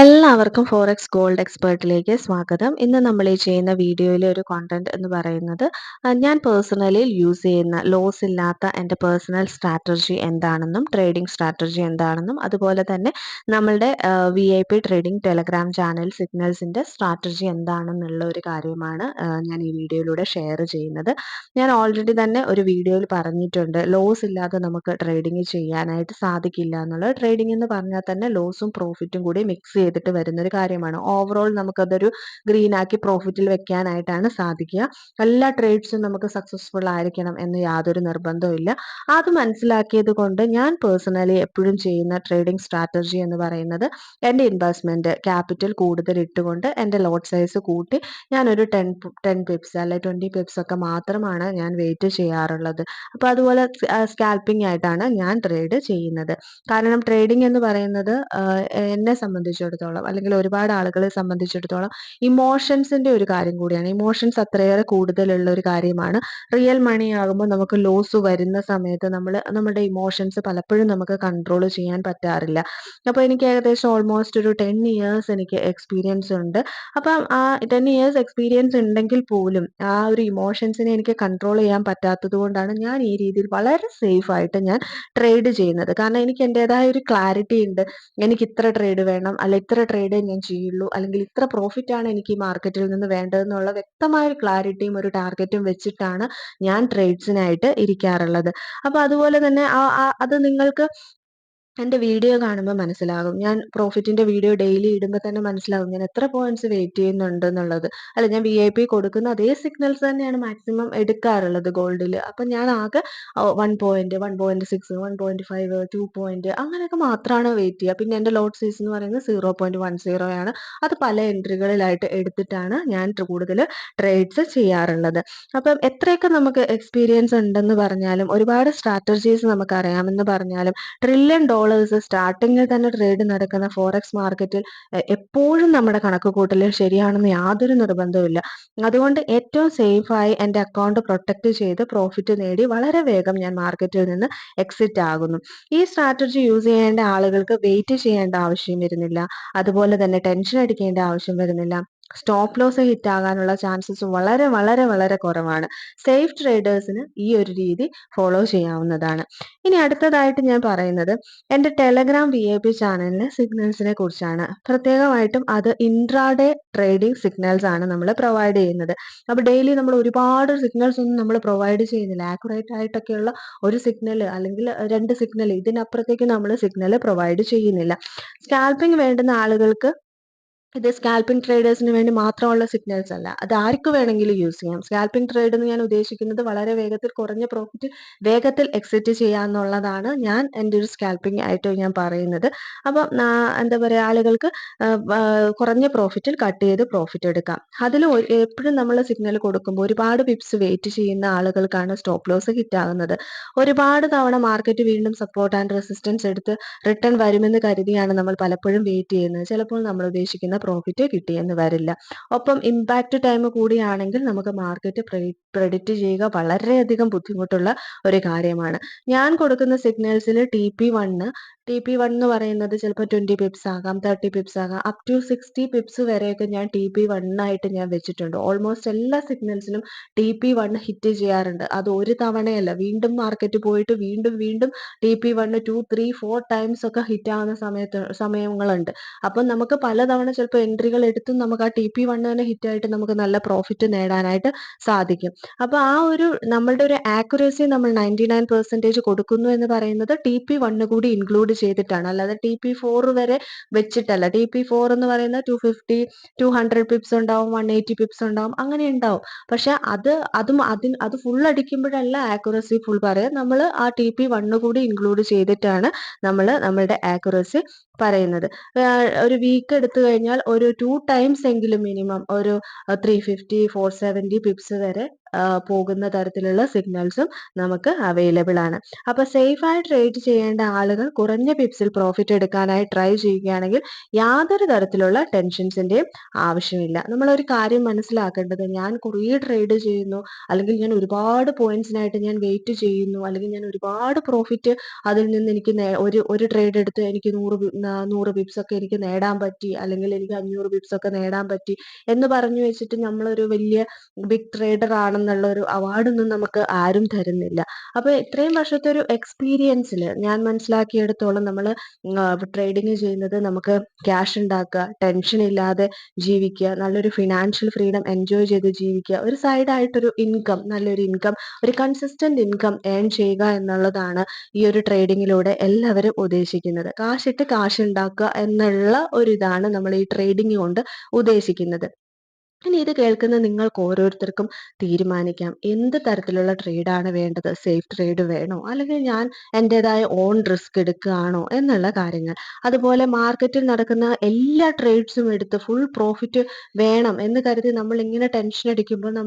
എല്ലാവർക്കും forex gold എക്സ്പേർട്ടിലേക്ക് സ്വാഗതം. ഇന്ന് നമ്മൾ ഈ ചെയ്യുന്ന വീഡിയോയിലെ ഒരു കോണ്ടന്റ് എന്ന് പറയുന്നത് ഞാൻ പേഴ്സണലി യൂസ് ചെയ്യുന്ന ലോസ് ഇല്ലാത്ത എൻ്റെ പേഴ്സണൽ സ്ട്രാറ്റജി എന്താണെന്നും ട്രേഡിംഗ് സ്ട്രാറ്റജി എന്താണെന്നും അതുപോലെ തന്നെ നമ്മളുടെ VIP ട്രേഡിംഗ് ടെലഗ്രാം ചാനൽ സിഗ്നൽസിൻ്റെ സ്ട്രാറ്റജി എന്താണെന്നുള്ള ഒരു കാര്യമാണ് ഞാൻ ഈ വീഡിയോയിലൂടെ ഷെയർ ചെയ്യുന്നത്. ഞാൻ ഓൾറെഡി തന്നെ ഒരു വീഡിയോയിൽ പറഞ്ഞിട്ടുണ്ട്, ലോസ് ഇല്ലാതെ നമുക്ക് ട്രേഡിംഗ് ചെയ്യാനായിട്ട് സാധിക്കില്ല എന്നുള്ളത്. ട്രേഡിംഗ് എന്ന് പറഞ്ഞാൽ തന്നെ ലോസും പ്രോഫിറ്റും കൂടി മിക്സ് ചെയ്തിട്ട് വരുന്നൊരു കാര്യമാണ്. ഓവറോൾ നമുക്കതൊരു ഗ്രീൻ ആക്കി പ്രോഫിറ്റിൽ വെക്കാനായിട്ടാണ് സാധിക്കുക. എല്ലാ ട്രേഡ്സും നമുക്ക് സക്സസ്ഫുൾ ആയിരിക്കണം എന്ന് യാതൊരു നിർബന്ധവും ഇല്ല. അത് മനസ്സിലാക്കിയത് കൊണ്ട് ഞാൻ പേഴ്സണലി എപ്പോഴും ചെയ്യുന്ന ട്രേഡിംഗ് സ്ട്രാറ്റജി എന്ന് പറയുന്നത് എൻ്റെ ഇൻവെസ്റ്റ്മെന്റ് ക്യാപിറ്റൽ കൂടുതൽ ഇട്ടുകൊണ്ട് എൻ്റെ ലോട്ട് സൈസ് കൂട്ടി ഞാനൊരു 10 പിപ്സ് അല്ലെ 20 പിപ്സ് ഒക്കെ മാത്രമാണ് ഞാൻ വെയിറ്റ് ചെയ്യാറുള്ളത്. അപ്പോൾ അതുപോലെ സ്കാൽപ്പിംഗ് ആയിട്ടാണ് ഞാൻ ട്രേഡ് ചെയ്യുന്നത്. കാരണം ട്രേഡിംഗ് എന്ന് പറയുന്നത് എന്നെ സംബന്ധിച്ചിടത്തോളം അല്ലെങ്കിൽ ഒരുപാട് ആളുകളെ സംബന്ധിച്ചിടത്തോളം ഇമോഷൻസിന്റെ ഒരു കാര്യം കൂടിയാണ്. ഇമോഷൻസ് അത്രയേറെ കൂടുതലുള്ള ഒരു കാര്യമാണ്. റിയൽ മണി ആകുമ്പോൾ നമുക്ക് ലോസ് വരുന്ന സമയത്ത് നമ്മുടെ ഇമോഷൻസ് പലപ്പോഴും നമുക്ക് കൺട്രോൾ ചെയ്യാൻ പറ്റാറില്ല. അപ്പോൾ എനിക്ക് ഏകദേശം ഓൾമോസ്റ്റ് ഒരു 10 ഇയേഴ്സ് എനിക്ക് എക്സ്പീരിയൻസ് ഉണ്ട്. അപ്പം ആ 10 ഇയേഴ്സ് എക്സ്പീരിയൻസ് ഉണ്ടെങ്കിൽ പോലും ആ ഒരു ഇമോഷൻസിനെ എനിക്ക് കൺട്രോൾ ചെയ്യാൻ പറ്റാത്തത് കൊണ്ടാണ് ഞാൻ ഈ രീതിയിൽ വളരെ സേഫ് ആയിട്ട് ഞാൻ ട്രേഡ് ചെയ്യുന്നത്. കാരണം എനിക്ക് എൻ്റെതായ ഒരു ക്ലാരിറ്റി ഉണ്ട്. എനിക്ക് ഇത്ര ട്രേഡ് വേണം, അല്ല ഇത്ര ട്രേഡേ ഞാൻ ചെയ്യുള്ളൂ, അല്ലെങ്കിൽ ഇത്ര പ്രോഫിറ്റ് ആണ് എനിക്ക് ഈ മാർക്കറ്റിൽ നിന്ന് വേണ്ടതെന്നുള്ള വ്യക്തമായ ഒരു ക്ലാരിറ്റിയും ഒരു ടാർഗറ്റും വെച്ചിട്ടാണ് ഞാൻ ട്രേഡ്സിനായിട്ട് ഇരിക്കാറുള്ളത്. അപ്പൊ അതുപോലെ തന്നെ അത് നിങ്ങൾക്ക് എൻ്റെ വീഡിയോ കാണുമ്പോൾ മനസ്സിലാകും. ഞാൻ പ്രോഫിറ്റിന്റെ വീഡിയോ ഡെയിലി ഇടുമ്പോൾ തന്നെ മനസ്സിലാകും ഞാൻ എത്ര പോയിന്റ്സ് വെയിറ്റ് ചെയ്യുന്നുണ്ട് എന്നുള്ളത്. അല്ല, ഞാൻ VIP കൊടുക്കുന്ന അതേ സിഗ്നൽസ് തന്നെയാണ് മാക്സിമം എടുക്കാറുള്ളത് ഗോൾഡിൽ. അപ്പം ഞാൻ ആകെ 1 പോയിന്റ്, 1.6, 1.5, 2 പോയിന്റ് അങ്ങനെയൊക്കെ മാത്രമാണ് വെയിറ്റ് ചെയ്യുക. പിന്നെ എൻ്റെ ലോട്ട് സൈസ് എന്ന് പറയുന്നത് 0.10 ആണ്. അത് പല എൻട്രികളിലായിട്ട് എടുത്തിട്ടാണ് ഞാൻ കൂടുതൽ ട്രേഡ്സ് ചെയ്യാറുള്ളത്. അപ്പം എത്രയൊക്കെ നമുക്ക് എക്സ്പീരിയൻസ് ഉണ്ടെന്ന് പറഞ്ഞാലും ഒരുപാട് സ്ട്രാറ്റജീസ് നമുക്ക് അറിയാമെന്ന് പറഞ്ഞാലും $1 ട്രില്യൺ സ്റ്റാർട്ടിങ്ങിൽ തന്നെ ട്രേഡ് നടക്കുന്ന ഫോറക്സ് മാർക്കറ്റിൽ എപ്പോഴും നമ്മുടെ കണക്കുകൂട്ടൽ ശരിയാണെന്ന് യാതൊരു നിർബന്ധവുമില്ല. അതുകൊണ്ട് ഏറ്റവും സേഫായി എൻ്റെ അക്കൗണ്ട് പ്രൊട്ടക്ട് ചെയ്ത് പ്രോഫിറ്റ് നേടി വളരെ വേഗം ഞാൻ മാർക്കറ്റിൽ നിന്ന് എക്സിറ്റ് ആകുന്നു. ഈ സ്ട്രാറ്റജി യൂസ് ചെയ്യേണ്ട ആളുകൾക്ക് വെയിറ്റ് ചെയ്യേണ്ട ആവശ്യം വരുന്നില്ല. അതുപോലെ തന്നെ ടെൻഷൻ അടിക്കേണ്ട ആവശ്യം വരുന്നില്ല. സ്റ്റോപ്പ് ലോസ് ഹിറ്റ് ആകാനുള്ള ചാൻസസ് വളരെ വളരെ വളരെ കുറവാണ്. സേഫ് ട്രേഡേഴ്സിന് ഈ ഒരു രീതി ഫോളോ ചെയ്യാവുന്നതാണ്. ഇനി അടുത്തതായിട്ട് ഞാൻ പറയുന്നത് എൻ്റെ ടെലഗ്രാം VIP ചാനലിലെ സിഗ്നൽസിനെ കുറിച്ചാണ്. പ്രത്യേകമായിട്ടും അത് ഇൻട്രാഡേ ട്രേഡിംഗ് സിഗ്നൽസ് ആണ് നമ്മൾ പ്രൊവൈഡ് ചെയ്യുന്നത്. അപ്പോൾ ഡെയിലി നമ്മൾ ഒരുപാട് സിഗ്നൽസ് ഒന്നും നമ്മൾ പ്രൊവൈഡ് ചെയ്യുന്നില്ല. ആക്യുറേറ്റ് ആയിട്ടൊക്കെയുള്ള ഒരു സിഗ്നൽ അല്ലെങ്കിൽ 2 സിഗ്നൽ, ഇതിനപ്പുറത്തേക്ക് നമ്മൾ സിഗ്നൽ പ്രൊവൈഡ് ചെയ്യുന്നില്ല. സ്കാൽപ്പിംഗ് വേണ്ടുന്ന ആളുകൾക്ക് ഇത് സ്കാൽപ്പിംഗ് ട്രേഡേഴ്സിന് വേണ്ടി മാത്രമുള്ള സിഗ്നൽസ് അല്ല. അത് ആർക്ക് വേണമെങ്കിലും യൂസ് ചെയ്യാം. സ്കാൽപ്പിംഗ് ട്രേഡ് എന്ന് ഞാൻ ഉദ്ദേശിക്കുന്നത് വളരെ വേഗത്തിൽ കുറഞ്ഞ പ്രോഫിറ്റ് വേഗത്തിൽ എക്സിറ്റ് ചെയ്യാന്നുള്ളതാണ് ഞാൻ എൻ്റെ ഒരു സ്കാൽപ്പിംഗ് ആയിട്ട് ഞാൻ പറയുന്നത്. അപ്പം എന്താ പറയുക, ആളുകൾക്ക് കുറഞ്ഞ പ്രോഫിറ്റിൽ കട്ട് ചെയ്ത് പ്രോഫിറ്റ് എടുക്കാം. അതിൽ എപ്പോഴും നമ്മൾ സിഗ്നൽ കൊടുക്കുമ്പോൾ ഒരുപാട് പിപ്സ് വെയിറ്റ് ചെയ്യുന്ന ആളുകൾക്കാണ് സ്റ്റോപ്പ് ലോസ് ഹിറ്റ് ആകുന്നത്. ഒരുപാട് തവണ മാർക്കറ്റ് വീണ്ടും സപ്പോർട്ട് ആൻഡ് റെസിസ്റ്റൻസ് എടുത്ത് റിട്ടേൺ വരുമെന്ന് കരുതിയാണ് നമ്മൾ പലപ്പോഴും വെയിറ്റ് ചെയ്യുന്നത്. ചിലപ്പോൾ നമ്മൾ ഉദ്ദേശിക്കുന്ന പ്രോഫിറ്റ് കിട്ടിയെന്ന് വരില്ല. ഒപ്പം ഇമ്പാക്റ്റ് ടൈം കൂടിയാണെങ്കിൽ നമുക്ക് മാർക്കറ്റ് പ്രെഡിക്റ്റ് ചെയ്യുക വളരെയധികം ബുദ്ധിമുട്ടുള്ള ഒരു കാര്യമാണ്. ഞാൻ കൊടുക്കുന്ന സിഗ്നൽസിൽ TP1 എന്ന് പറയുന്നത് ചിലപ്പോൾ 20 പിപ്സ് ആകാം, 30 പിപ്സ് ആകാം, അപ് ടു 60 പിപ്സ് വരെയൊക്കെ ഞാൻ TP1 ആയിട്ട് ഞാൻ വെച്ചിട്ടുണ്ട്. ഓൾമോസ്റ്റ് എല്ലാ സിഗ്നൽസിലും TP1 ഹിറ്റ് ചെയ്യാറുണ്ട്. അത് ഒരു തവണയല്ല, വീണ്ടും മാർക്കറ്റ് പോയിട്ട് വീണ്ടും വീണ്ടും TP1 2, 3, 4 ടൈംസ് ഒക്കെ ഹിറ്റ് ആവുന്ന സമയങ്ങളുണ്ട്. അപ്പം നമുക്ക് പലതവണ ചിലപ്പോൾ എൻട്രികൾ എടുത്തും നമുക്ക് ആ TP1 തന്നെ ഹിറ്റായിട്ട് നമുക്ക് നല്ല പ്രോഫിറ്റ് നേടാനായിട്ട് സാധിക്കും. അപ്പോൾ ആ ഒരു നമ്മളുടെ ഒരു ആക്യുറസി നമ്മൾ 99% കൊടുക്കുന്നു എന്ന് പറയുന്നത് TP1 കൂടി ഇൻക്ലൂഡ് ചെയ്തിട്ടാണ്. അല്ലാതെ TP4 വരെ വെച്ചിട്ടല്ല. TP4 എന്ന് പറയുന്നത് 250, 200 പിപ്സ് ഉണ്ടാവും, 180 പിപ്സ് ഉണ്ടാവും, അങ്ങനെ ഉണ്ടാവും. പക്ഷെ അത് ഫുൾ അടിക്കുമ്പോഴല്ല ആക്യുറസി ഫുൾ പറയുക. നമ്മൾ ആ TP1 കൂടി ഇൻക്ലൂഡ് ചെയ്തിട്ടാണ് നമ്മളുടെ ആക്യുറസി പറയുന്നത്. ഒരു വീക്ക് എടുത്തു കഴിഞ്ഞാൽ ഒരു 2 ടൈംസ് എങ്കിലും മിനിമം ഒരു 350, 470 പിപ്സ് വരെ പോകുന്ന തരത്തിലുള്ള സിഗ്നൽസും നമുക്ക് അവൈലബിൾ ആണ്. അപ്പോൾ സേഫായി ട്രേഡ് ചെയ്യേണ്ട ആളുകൾ കുറഞ്ഞ പിപ്സിൽ പ്രോഫിറ്റ് എടുക്കാനായി ട്രൈ ചെയ്യുകയാണെങ്കിൽ യാതൊരു തരത്തിലുള്ള ടെൻഷൻസിന്റെയും ആവശ്യമില്ല. നമ്മളൊരു കാര്യം മനസ്സിലാക്കേണ്ടത്, ഞാൻ കുറേ ട്രേഡ് ചെയ്യുന്നു, അല്ലെങ്കിൽ ഞാൻ ഒരുപാട് പോയിന്റ്സിനായിട്ട് ഞാൻ വെയിറ്റ് ചെയ്യുന്നു, അല്ലെങ്കിൽ ഞാൻ ഒരുപാട് പ്രോഫിറ്റ് അതിൽ നിന്ന് എനിക്ക് ഒരു ട്രേഡ് എടുത്ത് എനിക്ക് 100 പിപ്സ് ഒക്കെ എനിക്ക് നേടാൻ പറ്റി, അല്ലെങ്കിൽ എനിക്ക് 500 പിപ്സ് ഒക്കെ നേടാൻ പറ്റി എന്ന് പറഞ്ഞു വെച്ചിട്ട് നമ്മളൊരു വലിയ ബിഗ് ട്രേഡർ ആണെന്നുള്ള ഒരു അവാർഡൊന്നും നമുക്ക് ആരും തരുന്നില്ല. അപ്പോൾ ഇത്രയും വർഷത്തെ ഒരു എക്സ്പീരിയൻസിൽ ഞാൻ മനസ്സിലാക്കിയെടുത്തോളം നമ്മൾ ട്രേഡിങ് ചെയ്യുന്നത് നമുക്ക് ക്യാഷ് ഉണ്ടാക്കുക, ടെൻഷൻ ഇല്ലാതെ ജീവിക്കുക, നല്ലൊരു ഫിനാൻഷ്യൽ ഫ്രീഡം എൻജോയ് ചെയ്ത് ജീവിക്കുക, ഒരു സൈഡായിട്ടൊരു ഇൻകം, നല്ലൊരു ഇൻകം, ഒരു കൺസിസ്റ്റന്റ് ഇൻകം ഏൺ ചെയ്യുക എന്നുള്ളതാണ് ഈ ഒരു ട്രേഡിങ്ങിലൂടെ എല്ലാവരും ഉദ്ദേശിക്കുന്നത്. കാശിട്ട് കാശുണ്ടാക്കുക എന്നുള്ള ഒരിതാണ് നമ്മൾ ഈ ട്രേഡിങ് കൊണ്ട് ഉദ്ദേശിക്കുന്നത്. ഇനി ഇത് കേൾക്കുന്ന നിങ്ങൾക്ക് ഓരോരുത്തർക്കും തീരുമാനിക്കാം എന്ത് തരത്തിലുള്ള ട്രേഡാണ് വേണ്ടത്. സേഫ് ട്രേഡ് വേണോ, അല്ലെങ്കിൽ ഞാൻ എൻ്റെതായ ഓൺ റിസ്ക് എടുക്കുകയാണോ എന്നുള്ള കാര്യങ്ങൾ. അതുപോലെ മാർക്കറ്റിൽ നടക്കുന്ന എല്ലാ ട്രേഡ്സും എടുത്ത് ഫുൾ പ്രോഫിറ്റ് വേണം എന്ന് കരുതി നമ്മളിങ്ങനെ ടെൻഷൻ അടിക്കുമ്പോൾ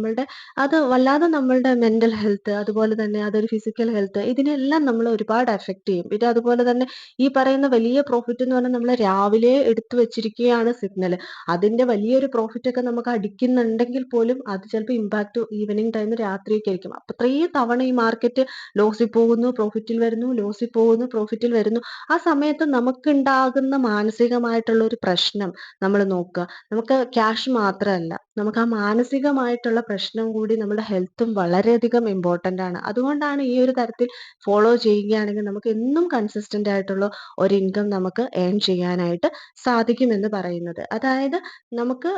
അത് വല്ലാതെ നമ്മളുടെ മെൻ്റൽ ഹെൽത്ത്, അതുപോലെ തന്നെ അതൊരു ഫിസിക്കൽ ഹെൽത്ത്, ഇതിനെല്ലാം നമ്മൾ ഒരുപാട് എഫക്റ്റ് ചെയ്യും. പിന്നെ അതുപോലെ തന്നെ ഈ പറയുന്ന വലിയ പ്രോഫിറ്റ് എന്ന് പറഞ്ഞാൽ നമ്മൾ രാവിലെ എടുത്തു വെച്ചിരിക്കുകയാണ് സിഗ്നൽ. അതിന്റെ വലിയൊരു പ്രോഫിറ്റ് ഒക്കെ നമുക്ക് അടിക്കുന്നുണ്ടെങ്കിൽ പോലും അത് ചിലപ്പോൾ ഇമ്പാക്ട് ഈവനിങ് ടൈം രാത്രിയൊക്കെ ആയിരിക്കും. അപ്പൊ ഇത്രയും തവണ ഈ മാർക്കറ്റ് ലോസിൽ പോകുന്നു, പ്രോഫിറ്റിൽ വരുന്നു, ലോസിൽ പോകുന്നു, പ്രോഫിറ്റിൽ വരുന്നു. ആ സമയത്ത് നമുക്കുണ്ടാകുന്ന മാനസികമായിട്ടുള്ള ഒരു പ്രശ്നം നമ്മൾ നോക്കുക. നമുക്ക് ക്യാഷ് മാത്രമല്ല, നമുക്ക് ആ മാനസികമായിട്ടുള്ള പ്രശ്നം കൂടി, നമ്മുടെ ഹെൽത്തും വളരെയധികം ഇമ്പോർട്ടൻ്റ് ആണ്. അതുകൊണ്ടാണ് ഈ ഒരു തരത്തിൽ ഫോളോ ചെയ്യുകയാണെങ്കിൽ നമുക്ക് എന്നും കൺസിസ്റ്റന്റ് ആയിട്ടുള്ള ഒരു ഇൻകം നമുക്ക് ഏൺ ചെയ്യാനായിട്ട് സാധിക്കുമെന്ന് പറയുന്നത്. അതായത് നമുക്ക്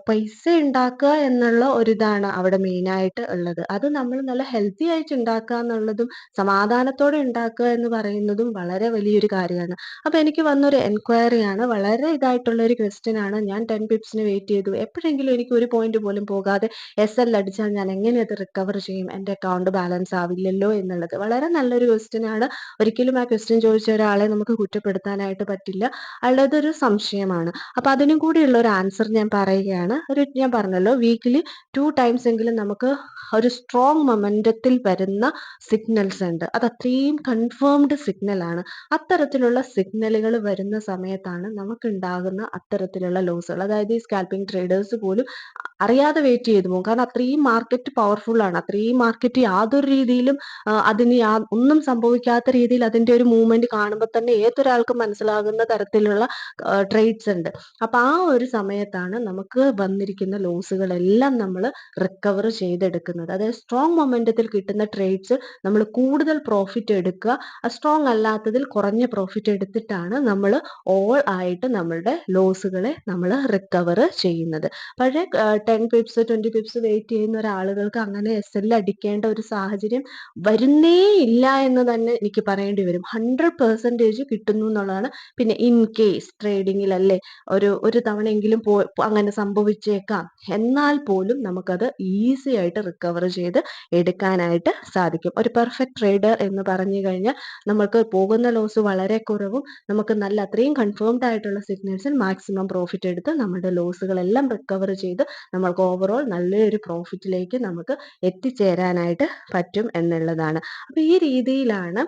പൈസ ഉണ്ടാക്കുക എന്നുള്ള ഒരിതാണ് അവിടെ മെയിനായിട്ട് ഉള്ളത്. അത് നമ്മൾ നല്ല ഹെൽത്തി ആയിട്ട് ഉണ്ടാക്കുക എന്നുള്ളതും സമാധാനത്തോടെ ഉണ്ടാക്കുക എന്ന് പറയുന്നതും വളരെ വലിയൊരു കാര്യമാണ്. അപ്പോൾ എനിക്ക് വന്നൊരു എൻക്വയറിയാണ്, വളരെ ഇതായിട്ടുള്ള ഒരു ക്വസ്റ്റ്യൻ ആണ്. ഞാൻ 10 പിപ്സിന് വെയിറ്റ് ചെയ്തു, എപ്പോഴെങ്കിലും എനിക്ക് ഒരു പോയിന്റ് പോലും പോകാതെ SL അടിച്ചാൽ ഞാൻ എങ്ങനെ അത് റിക്കവർ ചെയ്യും, എൻ്റെ അക്കൗണ്ട് ബാലൻസ് ആവില്ലല്ലോ എന്നുള്ളത് വളരെ നല്ലൊരു ക്വസ്റ്റ്യൻ ആണ്. ഒരിക്കലും ആ ക്വസ്റ്റ്യൻ ചോദിച്ച ഒരാളെ നമുക്ക് കുറ്റപ്പെടുത്താനായിട്ട് പറ്റില്ല. അതൊരു സംശയമാണ്. അപ്പൊ അതിനും കൂടിയുള്ള ഒരു ആൻസർ ഞാൻ പറയുകയാണ്. ഞാൻ പറഞ്ഞല്ലോ, വീക്കിലി 2 ടൈംസ് എങ്കിലും നമുക്ക് ഒരു സ്ട്രോങ് മൊമെന്റത്തിൽ വരുന്ന സിഗ്നൽസ് ഉണ്ട്. അത് അത്രയും കൺഫേംഡ് സിഗ്നൽ ആണ്. അത്തരത്തിലുള്ള സിഗ്നലുകൾ വരുന്ന സമയത്താണ് നമുക്ക് ഉണ്ടാകുന്ന അത്തരത്തിലുള്ള ലോസുകൾ. അതായത് ഈ സ്കാൽപ്പിംഗ് ട്രേഡേഴ്സ് പോലും അറിയാതെ വെയിറ്റ് ചെയ്തു പോകും. കാരണം അത്രയും മാർക്കറ്റ് പവർഫുൾ ആണ്. അത്രയും മാർക്കറ്റ് യാതൊരു രീതിയിലും അതിന് ഒന്നും സംഭവിക്കാത്ത രീതിയിൽ അതിന്റെ ഒരു മൂവ്മെന്റ് കാണുമ്പോൾ തന്നെ ഏതൊരാൾക്കും മനസ്സിലാകുന്ന തരത്തിലുള്ള ട്രേഡ്സ് ഉണ്ട്. അപ്പൊ ആ ഒരു സമയത്താണ് നമുക്ക് വന്നിരിക്കുന്ന ലോസുകളെല്ലാം നമ്മൾ റിക്കവർ ചെയ്തെടുക്കുന്നത്. അതായത് സ്ട്രോങ് മൊമെന്റത്തിൽ കിട്ടുന്ന ട്രേഡ്സ് നമ്മൾ കൂടുതൽ പ്രോഫിറ്റ് എടുക്കുക, സ്ട്രോങ് അല്ലാത്തതിൽ കുറഞ്ഞ പ്രോഫിറ്റ് എടുത്തിട്ടാണ് നമ്മൾ ഓൾ ആയിട്ട് നമ്മളുടെ ലോസുകളെ നമ്മൾ റിക്കവർ ചെയ്യുന്നത്. പക്ഷേ 10 പിപ്സ് 20 പിപ്സ് വെയിറ്റ് ചെയ്യുന്ന ഒരാളുകൾക്ക് അങ്ങനെ SL അടിക്കേണ്ട ഒരു സാഹചര്യം വരുന്നേ ഇല്ല എന്ന് തന്നെ എനിക്ക് പറയേണ്ടി വരും. 100% കിട്ടുന്നു എന്നുള്ളതാണ്. പിന്നെ ഇൻ കേസ് ട്രേഡിങ്ങിലല്ലേ ഒരു തവണയെങ്കിലും അങ്ങനെ സംഭവിച്ചേക്കാം. എന്നാൽ പോലും നമുക്കത് ഈസി ആയിട്ട് റിക്കവർ ചെയ്ത് എടുക്കാനായിട്ട് സാധിക്കും. ഒരു പെർഫെക്റ്റ് ട്രേഡർ എന്ന് പറഞ്ഞു കഴിഞ്ഞാൽ നമ്മൾക്ക് പോകുന്ന ലോസ് വളരെ കുറവും, നമുക്ക് നല്ല അത്രയും കൺഫേംഡ് ആയിട്ടുള്ള സിഗ്നൽസിൽ മാക്സിമം പ്രോഫിറ്റ് എടുത്ത് നമ്മുടെ ലോസുകളെല്ലാം റിക്കവർ ചെയ്ത് നമ്മൾക്ക് ഓവറോൾ നല്ലൊരു പ്രോഫിറ്റിലേക്ക് നമുക്ക് എത്തിച്ചേരാനായിട്ട് പറ്റും എന്നുള്ളതാണ്. അപ്പൊ ഈ രീതിയിലാണ്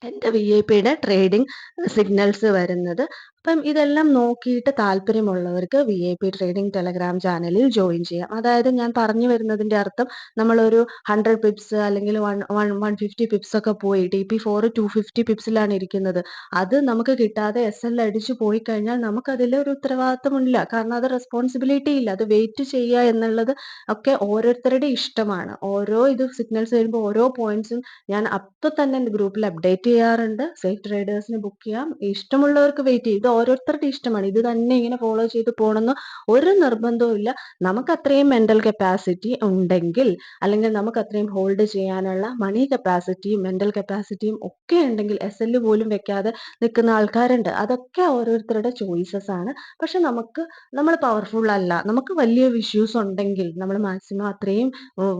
എൻ്റെ VIP-യുടെ ട്രേഡിംഗ് സിഗ്നൽസ് വരുന്നത്. അപ്പം ഇതെല്ലാം നോക്കിയിട്ട് താല്പര്യമുള്ളവർക്ക് VIP ട്രേഡിംഗ് ടെലഗ്രാം ചാനലിൽ ജോയിൻ ചെയ്യാം. അതായത് ഞാൻ പറഞ്ഞു വരുന്നതിന്റെ അർത്ഥം, നമ്മളൊരു 100 പിപ്സ് അല്ലെങ്കിൽ 150 പിപ്സ് ഒക്കെ പോയി TP4 250 പിപ്സിലാണ് ഇരിക്കുന്നത്. അത് നമുക്ക് കിട്ടാതെ SL അടിച്ചു പോയി കഴിഞ്ഞാൽ നമുക്കതിൽ ഒരു ഉത്തരവാദിത്തമില്ല. കാരണം അത് റെസ്പോൺസിബിലിറ്റി ഇല്ല. അത് വെയിറ്റ് ചെയ്യുക എന്നുള്ളത് ഒക്കെ ഓരോരുത്തരുടെ ഇഷ്ടമാണ്. ഓരോ സിഗ്നൽസ് വരുമ്പോൾ ഓരോ പോയിന്റ്സും ഞാൻ അപ്പോൾ തന്നെ എൻ്റെ ഗ്രൂപ്പിൽ അപ്ഡേറ്റ് ചെയ്യാറുണ്ട്. സേഫ് ട്രേഡേഴ്സിന് ബുക്ക് ചെയ്യാം, ഇഷ്ടമുള്ളവർക്ക് വെയിറ്റ് ചെയ്യും. ഇത് ഓരോരുത്തരുടെ ഇഷ്ടമാണ്. ഇത് തന്നെ ഇങ്ങനെ ഫോളോ ചെയ്ത് പോകണമെന്ന് ഒരു നിർബന്ധവും ഇല്ല. നമുക്ക് അത്രയും മെന്റൽ കപ്പാസിറ്റി ഉണ്ടെങ്കിൽ, അല്ലെങ്കിൽ നമുക്ക് അത്രയും ഹോൾഡ് ചെയ്യാനുള്ള മണി കപ്പാസിറ്റിയും മെന്റൽ കപ്പാസിറ്റിയും ഒക്കെ ഉണ്ടെങ്കിൽ SL പോലും വെക്കാതെ നിൽക്കുന്ന ആൾക്കാരുണ്ട്. അതൊക്കെ ഓരോരുത്തരുടെ ചോയ്സസ് ആണ്. പക്ഷെ നമ്മൾ പവർഫുൾ അല്ല, നമുക്ക് വലിയ ഇഷ്യൂസ് ഉണ്ടെങ്കിൽ നമ്മൾ മാക്സിമം അത്രയും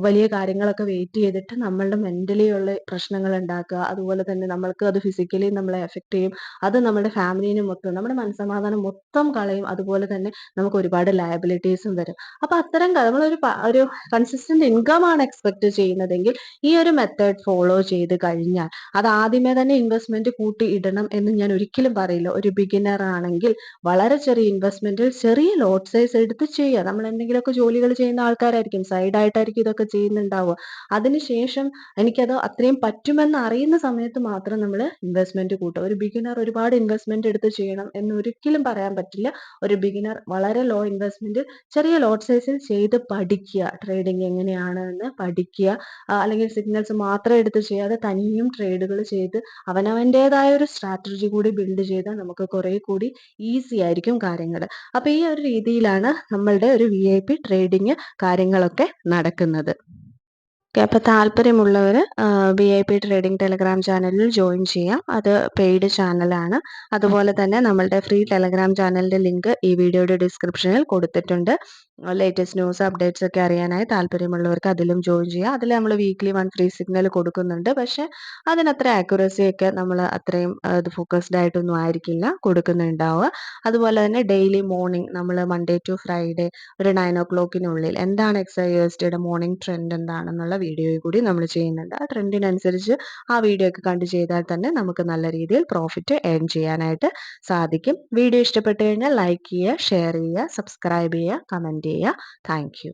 വലിയ കാര്യങ്ങളൊക്കെ വെയിറ്റ് ചെയ്തിട്ട് നമ്മളുടെ മെന്റലി ഉള്ള പ്രശ്നങ്ങൾ ഉണ്ടാക്കുക. അതുപോലെ തന്നെ നമ്മൾക്ക് അത് ഫിസിക്കലി നമ്മളെ എഫക്ട് ചെയ്യും. അത് നമ്മുടെ ഫാമിലിനെ മൊത്തം, നമ്മുടെ മനസ്സമാധാനം മൊത്തം കളയും. അതുപോലെ തന്നെ നമുക്ക് ഒരുപാട് ലയബിലിറ്റീസും വരും. അപ്പൊ അത്തരം നമ്മളൊരു ഒരു കൺസിസ്റ്റന്റ് ഇൻകം ആണ് എക്സ്പെക്ട് ചെയ്യുന്നതെങ്കിൽ ഈ ഒരു മെത്തേഡ് ഫോളോ ചെയ്ത് കഴിഞ്ഞാൽ അത് ആദ്യമേ തന്നെ ഇൻവെസ്റ്റ്മെന്റ് കൂട്ടി ഇടണം എന്ന് ഞാൻ ഒരിക്കലും പറയില്ല. ഒരു ബിഗിനർ ആണെങ്കിൽ വളരെ ചെറിയ ഇൻവെസ്റ്റ്മെന്റിൽ ചെറിയ ലോട്ട് സൈസ് എടുത്ത് ചെയ്യുക. നമ്മൾ എന്തെങ്കിലുമൊക്കെ ജോലികൾ ചെയ്യുന്ന ആൾക്കാരായിരിക്കും. സൈഡായിട്ടായിരിക്കും ഇതൊക്കെ ചെയ്യുന്നുണ്ടാവുക. അതിനുശേഷം എനിക്കത് അത്രയും പറ്റുമെന്ന് അറിയുന്ന സമയത്ത് മാത്രം നമ്മൾ ഇൻവെസ്റ്റ്മെന്റ് കൂട്ടുക. ഒരു ബിഗിനർ ഒരുപാട് ഇൻവെസ്റ്റ്മെന്റ് എടുത്ത് ചെയ്യണം എന്ന് ഒരിക്കലും പറയാൻ പറ്റില്ല. ഒരു ബിഗിനർ വളരെ ലോ ഇൻവെസ്റ്റ്മെന്റിൽ ചെറിയ ലോട്ട് സൈസിൽ ചെയ്ത് പഠിക്കുക. ട്രേഡിംഗ് എങ്ങനെയാണ് എന്ന് പഠിക്കുക. അല്ലെങ്കിൽ സിഗ്നൽസ് മാത്രം എടുത്ത് ചെയ്യാതെ തനിയും ട്രേഡുകൾ ചെയ്ത് അവനവൻ്റെതായ ഒരു സ്ട്രാറ്റജി കൂടി ബിൽഡ് ചെയ്താൽ നമുക്ക് കുറെ കൂടി ഈസി ആയിരിക്കും കാര്യങ്ങൾ. അപ്പൊ ഈ ഒരു രീതിയിലാണ് നമ്മളുടെ ഒരു VIP ട്രേഡിംഗ് കാര്യങ്ങളൊക്കെ നടക്കുന്നത്. ഓക്കെ. അപ്പൊ താല്പര്യമുള്ളവര് VIP ട്രേഡിംഗ് ടെലഗ്രാം ചാനലിൽ ജോയിൻ ചെയ്യാം. അത് പെയ്ഡ് ചാനലാണ്. അതുപോലെ തന്നെ നമ്മളുടെ ഫ്രീ ടെലഗ്രാം ചാനലിന്റെ ലിങ്ക് ഈ വീഡിയോയുടെ ഡിസ്ക്രിപ്ഷനിൽ കൊടുത്തിട്ടുണ്ട്. ലേറ്റസ്റ്റ് ന്യൂസ് അപ്ഡേറ്റ്സ് ഒക്കെ അറിയാനായി താല്പര്യമുള്ളവർക്ക് അതിലും ജോയിൻ ചെയ്യാം. അതിൽ നമ്മൾ വീക്ക്ലി 1 ഫ്രീ സിഗ്നൽ കൊടുക്കുന്നുണ്ട്. പക്ഷെ അതിനത്ര ആക്യുറസി ഒക്കെ നമ്മൾ അത്രയും ഇത് ഫോക്കസ്ഡ് ആയിട്ടൊന്നും ആയിരിക്കില്ല കൊടുക്കുന്നുണ്ടാവുക. അതുപോലെ തന്നെ ഡെയിലി മോർണിംഗ് നമ്മൾ മൺഡേ ടു ഫ്രൈഡേ ഒരു 9 o'clockനുള്ളിൽ എന്താണ് XIUSDയുടെ മോർണിംഗ് ട്രെൻഡ് എന്താണെന്നുള്ള വീഡിയോ കൂടി നമ്മൾ ചെയ്യുന്നുണ്ട്. ആ ട്രെൻഡിനനുസരിച്ച് ആ വീഡിയോ ഒക്കെ കണ്ടു ചെയ്താൽ തന്നെ നമുക്ക് നല്ല രീതിയിൽ പ്രോഫിറ്റ് ഏൺ ചെയ്യാനായിട്ട് സാധിക്കും. വീഡിയോ ഇഷ്ടപ്പെട്ട് കഴിഞ്ഞാൽ ലൈക്ക് ചെയ്യുക, ഷെയർ ചെയ്യുക, സബ്സ്ക്രൈബ് ചെയ്യുക, കമന്റ് ചെയ്യുക. Thank you.